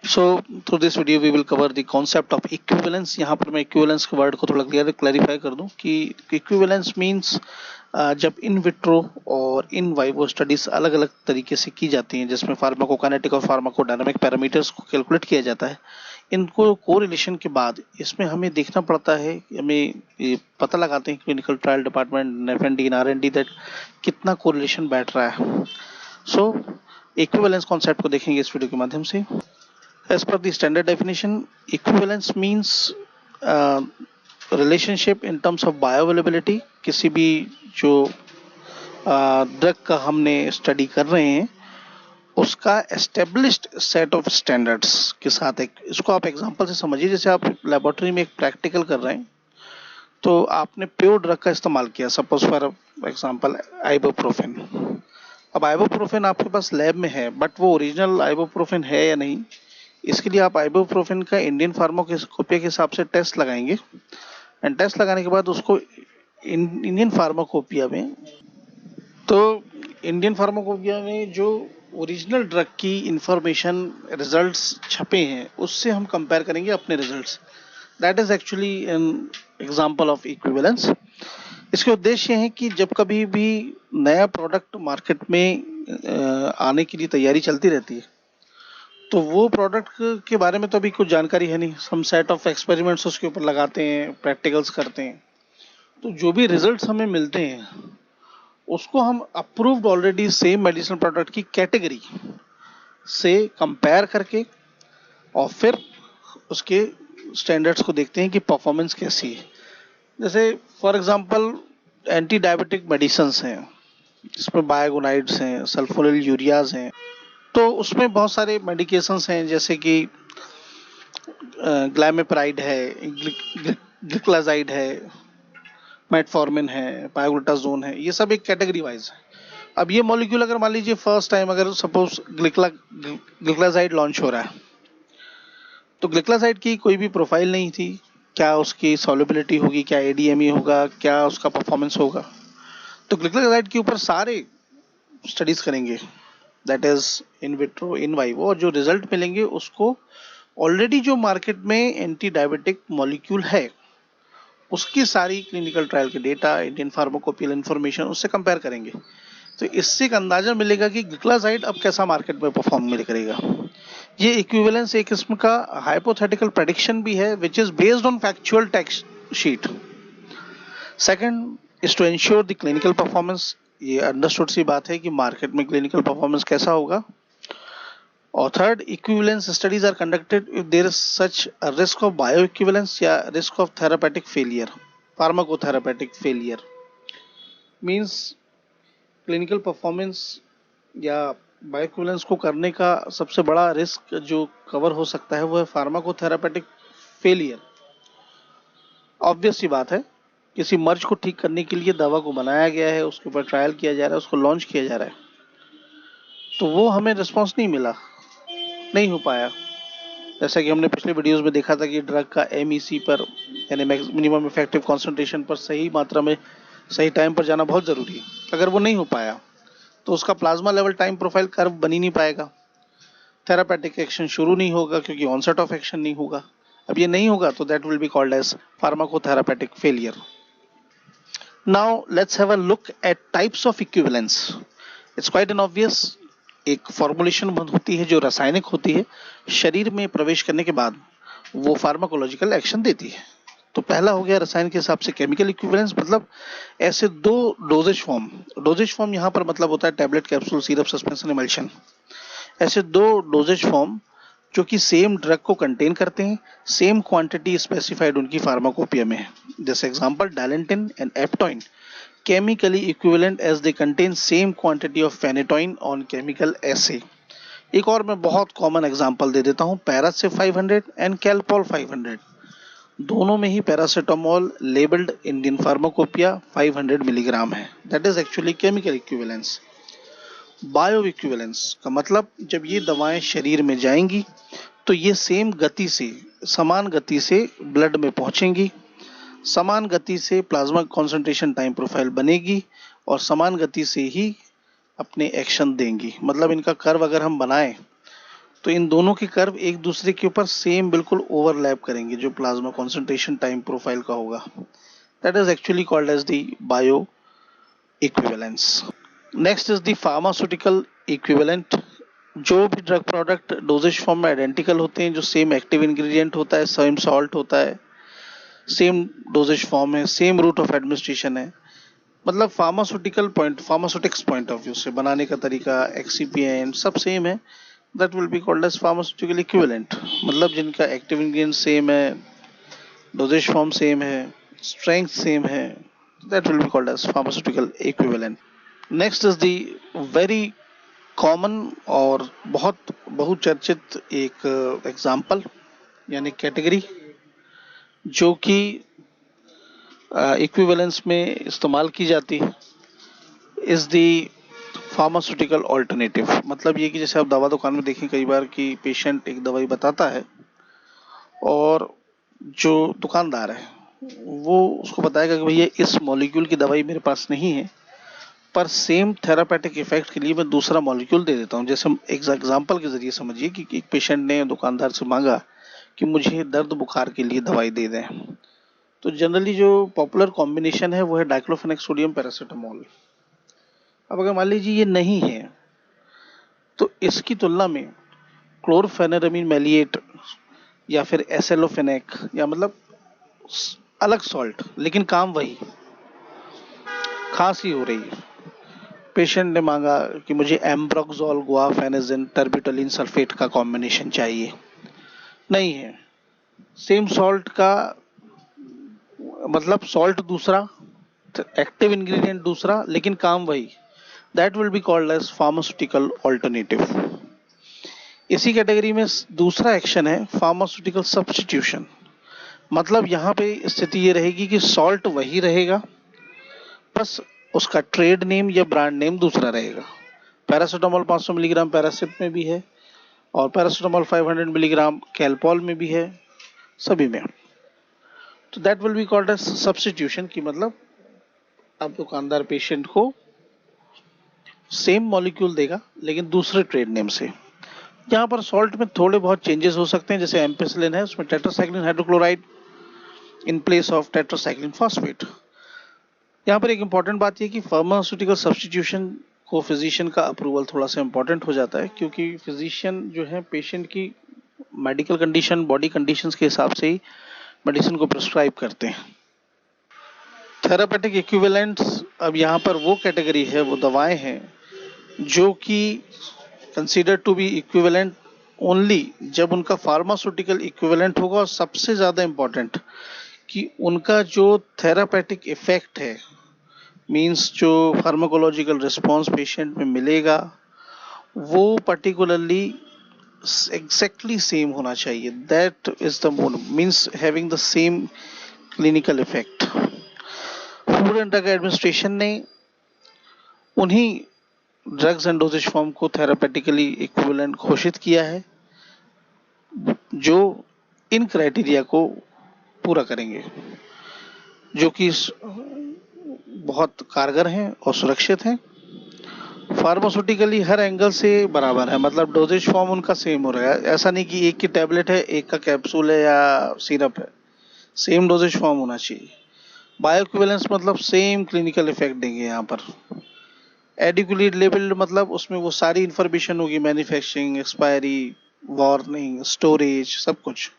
So through this video we will cover the concept of equivalence. यहाँ पर मैं equivalence के वर्ड को थोड़ा क्लैरिफाई कर दूं कि equivalence means जब इन विट्रो और इन वाइवो स्टडीज अलग अलग तरीके से की जाती हैं, जिसमें फार्माकोकाइनेटिक और फार्माकोडायनामिक पैरामीटर्स को कैलकुलेट किया जाता है, इनको कोरिलेशन के बाद इसमें हमें देखना पड़ता है, हमें ये पता लगाते हैं clinical trial department F and D R&D that कितना कोरिलेशन बैठ रहा है. सो इक्विवेलेंस कॉन्सेप्ट को देखेंगे इस वीडियो के माध्यम से. As per the standard definition, equivalence means relationship in terms of bioavailability. किसी भी जो ड्रग का हमने स्टडी कर रहे हैं उसका एस्टेब्लिश्ड सेट ऑफ स्टैंडर्ड्स के साथ एक, इसको आप एग्जांपल से समझिए. जैसे आप लेबोरेटरी में एक प्रैक्टिकल कर रहे हैं तो आपने प्योर ड्रग का इस्तेमाल किया, सपोज फॉर एग्जांपल आइबुप्रोफेन. अब आइबुप्रोफेन आपके पास लैब में है, बट वो ओरिजिनल आइबुप्रोफेन है या नहीं, इसके लिए आप आइबुप्रोफेन का इंडियन फार्माकोपिया के हिसाब से टेस्ट लगाएंगे. एंड टेस्ट लगाने के बाद उसको इंडियन फार्माकोपिया में जो ओरिजिनल ड्रग की इंफॉर्मेशन रिजल्ट्स छपे हैं उससे हम कंपेयर करेंगे अपने results. That is actually an example of equivalence. इसके उद्देश्य है कि जब कभी भी नया प्रोडक्ट मार्केट में आने के लिए तैयारी चलती रहती है तो वो प्रोडक्ट के बारे में तो अभी कुछ जानकारी है नहीं, हम सेट ऑफ एक्सपेरिमेंट्स उसके ऊपर लगाते हैं, प्रैक्टिकल्स करते हैं, तो जो भी रिजल्ट्स हमें मिलते हैं उसको हम approved already same medicinal product की कैटेगरी से कंपेयर करके और फिर उसके स्टैंडर्ड्स को देखते हैं कि परफॉर्मेंस कैसी है. जैसे for example anti diabetic medicines हैं, इसमें बायोगोनाइड्स हैं, सल्फोनिल यूरियाज हैं, तो उसमें बहुत सारे मेडिकेशंस हैं जैसे कि ग्लैमिप्राइड है, ग्लिक्लाजाइड है, मेटफॉर्मिन है, पायोग्लूटाजोन है, ये सब एक कैटेगरी वाइज है. अब ये मॉलिक्यूल अगर मान लीजिए फर्स्ट टाइम अगर सपोज ग्लिक्लाजाइड लॉन्च हो रहा है तो ग्लिक्लाजाइड की कोई भी प्रोफाइल नहीं थी, क्या उसकी सॉल्युबिलिटी होगी, क्या ADME होगा, क्या उसका परफॉर्मेंस होगा, तो ग्लिक्लाजाइड के ऊपर सारे स्टडीज करेंगे, that is in vitro in vivo, और जो रिजल्ट मिलेंगे उसको ऑलरेडी जो मार्केट में एंटी डायबिटिक मॉलिक्यूल है उसकी सारी क्लिनिकल ट्रायल के डेटा, इंडियन फार्माकोपियल इंफॉर्मेशन उससे कंपेयर करेंगे. तो इससे एक अंदाजा मिलेगा कि ग्लिक्लाजाइड अब कैसा मार्केट में परफॉर्म करेगा. ये इक्विवेलेंस एक किस्म का हाइपोथेटिकल प्रेडिक्शन भी है which is based on factual text sheet. Second is to ensure the clinical performance. ये अंडरस्टूड सी बात है कि मार्केट में क्लिनिकल परफॉर्मेंस कैसा होगा. और third, equivalence studies are conducted if there is such a risk of bio equivalence या risk of therapeutic failure. Pharmacotherapeutic failure means clinical performance या बायो इक्विवेलेंस को करने का सबसे बड़ा रिस्क जो कवर हो सकता है वो है फार्माकोथेरापेटिक फेलियर. ऑब्वियस सी बात है, किसी मर्ज को ठीक करने के लिए दवा को बनाया गया है, उसके ऊपर ट्रायल किया जा रहा है, उसको लॉन्च किया जा रहा है, तो वो हमें रिस्पॉन्स नहीं हो पाया. जैसा कि हमने पिछले वीडियोस में देखा था कि ड्रग का MEC पर यानी मिनिमम इफेक्टिव कॉन्सेंट्रेशन पर सही मात्रा में सही टाइम पर जाना बहुत ज़रूरी है. अगर वो नहीं हो पाया तो उसका plasma level time profile curve बन ही नहीं पाएगा, थेरापेटिक एक्शन शुरू नहीं होगा क्योंकि ऑनसेट ऑफ एक्शन नहीं होगा. अब ये नहीं होगा तो that will be called as pharmacotherapeutic failure. Now let's have a look at types of equivalence. It's quite an obvious. एक फॉर्मुलेशन होती है जो रासायनिक होती है, शरीर में प्रवेश करने के बाद वो फार्माकोलॉजिकल एक्शन देती है. तो पहला हो गया रसायन के हिसाब से केमिकल इक्विवेलेंस, मतलब ऐसे दो डोजेज फॉर्म यहाँ पर मतलब होता है tablet, capsule, syrup, suspension, emulsion. ऐसे दो डोजेज फॉर्म जो कि सेम ड्रग को कंटेन करते हैं, सेम क्वांटिटी स्पेसिफाइड उनकी फार्माकोपिया में है. जैसे example Dilantin and Eptoin chemically equivalent as they contain same quantity of phenytoin on chemical assay. एक और मैं बहुत कॉमन एग्जांपल दे देता हूँ, पैरासिप 500 एंड कैलपॉल 500. दोनों में ही paracetamol labelled Indian pharmacopoeia 500 milligram है. That is actually chemical equivalence. Bio equivalence का मतलब जब ये दवाएं शरीर में जाएंगी तो ये सेम गति से, समान गति से ब्लड में पहुंचेंगी, समान गति से प्लाज्मा कॉन्सेंट्रेशन टाइम प्रोफाइल बनेगी और समान गति से ही अपने एक्शन देंगी. मतलब इनका कर्व अगर हम बनाएं तो इन दोनों के कर्व एक दूसरे के ऊपर सेम बिल्कुल ओवरलैप करेंगे जो प्लाज्मा कंसंट्रेशन टाइम प्रोफाइल का होगा. That is actually called as the bioequivalence. Next is the pharmaceutical equivalent. जो भी ड्रग प्रोडक्ट डोजेज फॉर्म में आइडेंटिकल होते हैं, जो सेम एक्टिव इंग्रेडिएंट होता है, सेम सॉल्ट होता है, सेम डोजेज फॉर्म है, सेम रूट ऑफ एडमिनिस्ट्रेशन है, मतलब फार्मास्यूटिक्स पॉइंट ऑफ व्यू से बनाने का तरीका, एक्सीपिएंट सब सेम है, that will be called as pharmaceutical equivalent. मतलब जिनका एक्टिव इंग्रेडिएंट सेम है, डोजेज फॉर्म सेम है, स्ट्रेंथ सेम है, that will be called as pharmaceutical equivalent. Next is the very common और बहुत बहुचर्चित एक एग्जाम्पल यानी कैटेगरी जो कि इक्विवेलेंस में इस्तेमाल की जाती है, इज दी फार्मास्यूटिकल ऑल्टरनेटिव. मतलब ये कि जैसे आप दवा दुकान में देखें कई बार कि पेशेंट एक दवाई बताता है और जो दुकानदार है वो उसको बताएगा कि भैया इस मॉलिक्यूल की दवाई मेरे पास नहीं है, पर सेम थेरापेटिक इफेक्ट के लिए मैं दूसरा मॉलिक्यूल दे देता हूँ. जैसे एक एग्जाम्पल के जरिए समझिए कि एक पेशेंट ने दुकानदार से मांगा कि मुझे दर्द बुखार के लिए दवाई दे दें. तो जनरली जो पॉपुलर कॉम्बिनेशन है वो है डाइक्लोफेनेक सोडियम पैरासीटामोल. अब अगर मान लीजिए ये नहीं है तो इसकी तुलना में क्लोरफेनेरामीन मैलिएट या फिर एसेलोफेनेक या मतलब अलग सॉल्ट, लेकिन काम वही. खांसी हो रही है, पेशेंट ने मांगा कि मुझे एम्ब्रोक्सोल गुआफेनेजिन टर्बिटोलिन सल्फेट का कॉम्बिनेशन चाहिए, नहीं है, सेम सॉल्ट का मतलब सॉल्ट दूसरा, एक्टिव इंग्रेडिएंट दूसरा, लेकिन काम वही. That will be called as pharmaceutical alternative. इसी कैटेगरी में दूसरा एक्शन है फार्मास्यूटिकल सब्स्टिट्यूशन. मतलब यहाँ पे स्थिति ये रहेगी कि सॉल्ट वही रहेगा, बस उसका ट्रेड नेम या ब्रांड नेम दूसरा रहेगा. पैरासीटामोल 500 मिलीग्राम पैरासिट में भी है और पैरासीटामोल 500 मिलीग्राम कैलपॉल में भी है, सभी में. तो that will be called as substitution की मतलब अब दुकानदार पेशेंट को सेम मॉलिक्यूल देगा लेकिन दूसरे ट्रेड नेम से. यहाँ पर सॉल्ट में थोड़े बहुत चेंजेस हो सकते हैं, जैसे एम्पेसिलिन है उसमें tetracycline hydrochloride in place of tetracycline phosphate. यहाँ पर एक इंपॉर्टेंट बात यह कि फार्मास्यूटिकल सब्स्टिट्यूशन को फिजिशियन का अप्रूवल थोड़ा सा इंपॉर्टेंट हो जाता है, क्योंकि फिजिशियन जो है पेशेंट की मेडिकल कंडीशन, बॉडी कंडीशंस के हिसाब से ही मेडिसिन को प्रिस्क्राइब करते हैं. थेरापेटिक इक्विवेलेंट्स, अब यहाँ पर वो कैटेगरी है, वो दवाएं हैं जो कि consider to be equivalent only जब उनका फार्मास्यूटिकल इक्विवेलेंट होगा, और सबसे ज़्यादा इम्पॉर्टेंट कि उनका जो थेरापेटिक इफेक्ट है, मींस जो फार्माकोलॉजिकल रिस्पॉन्स पेशेंट में मिलेगा वो पर्टिकुलरली एग्जैक्टली सेम होना चाहिए. That is the mode, means having the same clinical effect. Food and drug administration ने उन्हीं ड्रग्स एंड डोजेज फॉर्म को थेरापेटिकली इक्विवेलेंट घोषित किया है जो इन क्राइटेरिया को पूरा करेंगे, जो कि बहुत कारगर हैं और सुरक्षित हैं. फार्मास्यूटिकली हर एंगल से बराबर है, मतलब डोजेज फॉर्म उनका सेम हो रहा है. ऐसा नहीं कि एक की टैबलेट है, एक का कैप्सूल है या सिरप है, सेम डोजेज फॉर्म होना चाहिए. बायो इक्विवेलेंस मतलब सेम क्लिनिकल इफेक्ट देंगे. यहाँ पर एडिक्युलेट लेबल्ड मतलब उसमें वो सारी इंफॉर्मेशन होगी, मैन्युफैक्चरिंग, एक्सपायरी, वार्निंग, स्टोरेज, सब कुछ.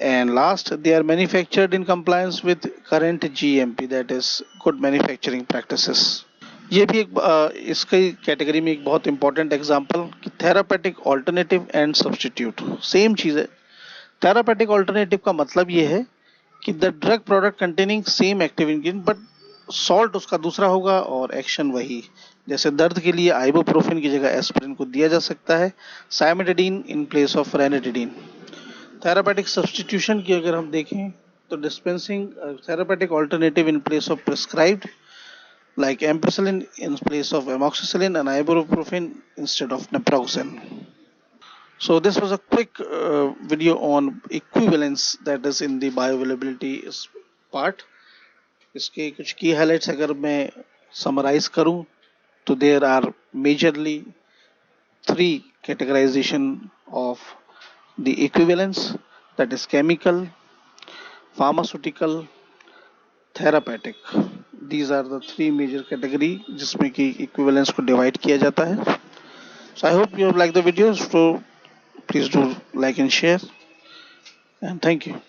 And last, they are manufactured in compliance with current GMP, that is good manufacturing practices. ये भी एक इसकी कैटेगरी में एक बहुत इंपॉर्टेंट एग्जांपल कि therapeutic alternative and substitute same चीज़ है. थेरापेटिक ऑल्टरनेटिव का मतलब ये है कि the drug product containing same active ingredient but salt उसका दूसरा होगा और एक्शन वही. जैसे दर्द के लिए आइबुप्रोफेन की जगह एस्पिरिन को दिया जा सकता है, cimetidine in place of ranitidine. Therapeutic substitution की अगर हम देखें तो dispensing therapeutic alternative in place of prescribed, like ampicillin in place of amoxicillin and ibuprofen instead of naproxen. So this was a quick video on equivalence, that is in the bioavailability part. इसके कुछ की highlights अगर मैं summarize करूं तो there are majorly three categorization of the equivalence, that is chemical, pharmaceutical, therapeutic. These are the three major category जिसमें कि equivalence को divide किया जाता है. So I hope you have liked the video. So please do like and share, and thank you.